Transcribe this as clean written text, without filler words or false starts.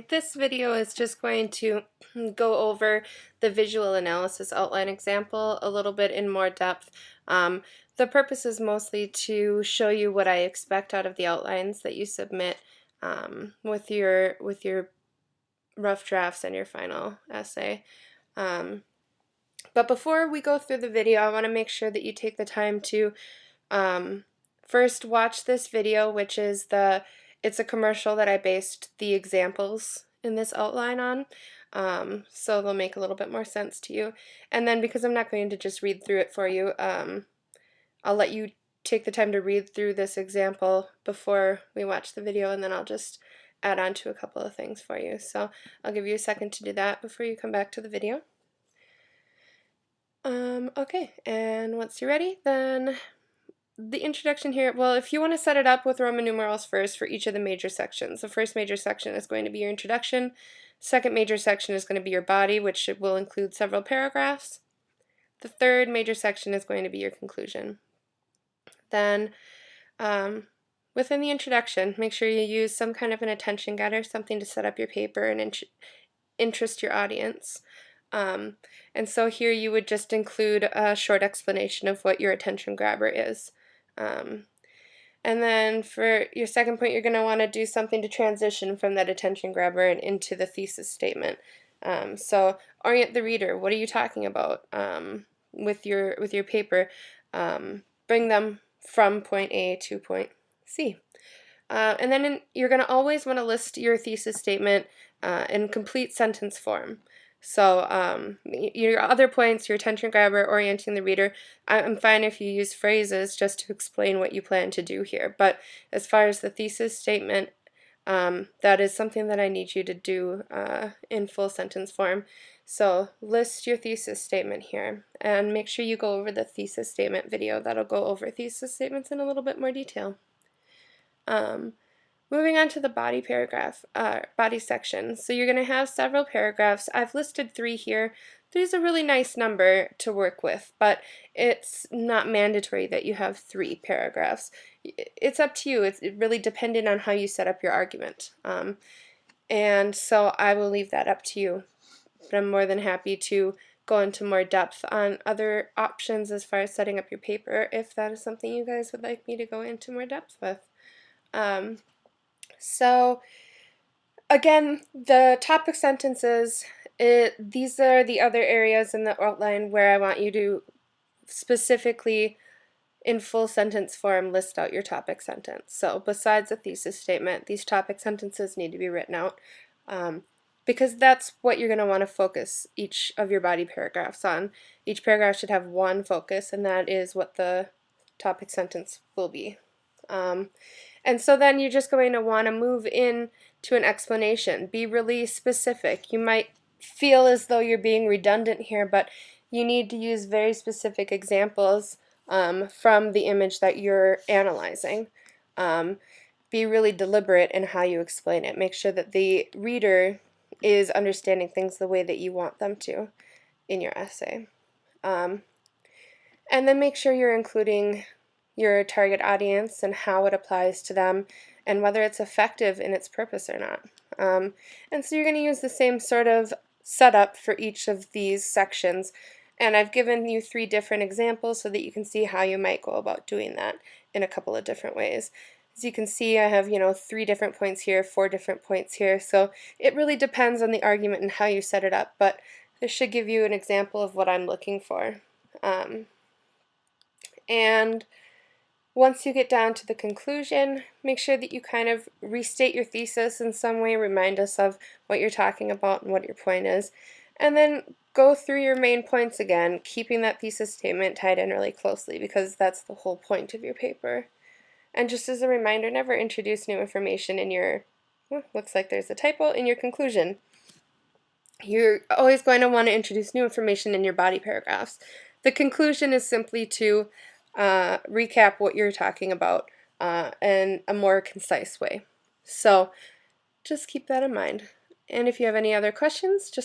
This video is just going to go over the visual analysis outline example a little bit in more depth. The purpose is mostly to show you what I expect out of the outlines that you submit with your rough drafts and your final essay. But before we go through the video, I want to make sure that you take the time to first watch this video, which is it's a commercial that I based the examples in this outline on, so they'll make a little bit more sense to you. And then because I'm not going to just read through it for you, I'll let you take the time to read through this example before we watch the video, and then I'll just add on to a couple of things for you. So I'll give you a second to do that before you come back to the video. Okay, and once you're ready, then the introduction here, well, if you want to set it up with Roman numerals first for each of the major sections, the first major section is going to be your introduction, second major section is going to be your body, which will include several paragraphs. The third major section is going to be your conclusion. Then, within the introduction, make sure you use some kind of an attention getter, something to set up your paper and interest your audience. And so here you would just include a short explanation of what your attention grabber is. And then for your second point, you're going to want to do something to transition from that attention grabber and into the thesis statement. So orient the reader. What are you talking about with your paper? Bring them from point A to point C. And then you're going to always want to list your thesis statement in complete sentence form. So your other points, your attention grabber, orienting the reader, I'm fine if you use phrases just to explain what you plan to do here. But as far as the thesis statement, that is something that I need you to do in full sentence form. So list your thesis statement here, and make sure you go over the thesis statement video. That'll go over thesis statements in a little bit more detail. Moving on to the body paragraph, body section. So you're going to have several paragraphs. I've listed 3 here. 3 is a really nice number to work with, but it's not mandatory that you have 3 paragraphs. It's up to you. It's really dependent on how you set up your argument. And so I will leave that up to you. But I'm more than happy to go into more depth on other options as far as setting up your paper if that is something you guys would like me to go into more depth with. So again, the topic sentences, these are the other areas in the outline where I want you to specifically, in full sentence form, list out your topic sentence. So besides a thesis statement, these topic sentences need to be written out because that's what you're going to want to focus each of your body paragraphs on. Each paragraph should have one focus, and that is what the topic sentence will be. And so then you're just going to want to move in to an explanation. Be really specific. You might feel as though you're being redundant here, but you need to use very specific examples from the image that you're analyzing. Be really deliberate in how you explain it. Make sure that the reader is understanding things the way that you want them to in your essay. And then make sure you're including your target audience and how it applies to them and whether it's effective in its purpose or not. And so you're going to use the same sort of setup for each of these sections, and I've given you 3 different examples so that you can see how you might go about doing that in a couple of different ways. As you can see, I have 3 different points here, 4 different points here, so it really depends on the argument and how you set it up, but this should give you an example of what I'm looking for. And once you get down to the conclusion, make sure that you kind of restate your thesis in some way, remind us of what you're talking about and what your point is, and then go through your main points again, keeping that thesis statement tied in really closely because that's the whole point of your paper. And just as a reminder, never introduce new information in your, looks like there's a typo, in your conclusion. You're always going to want to introduce new information in your body paragraphs. The conclusion is simply to recap what you're talking about in a more concise way. So just keep that in mind. And if you have any other questions, just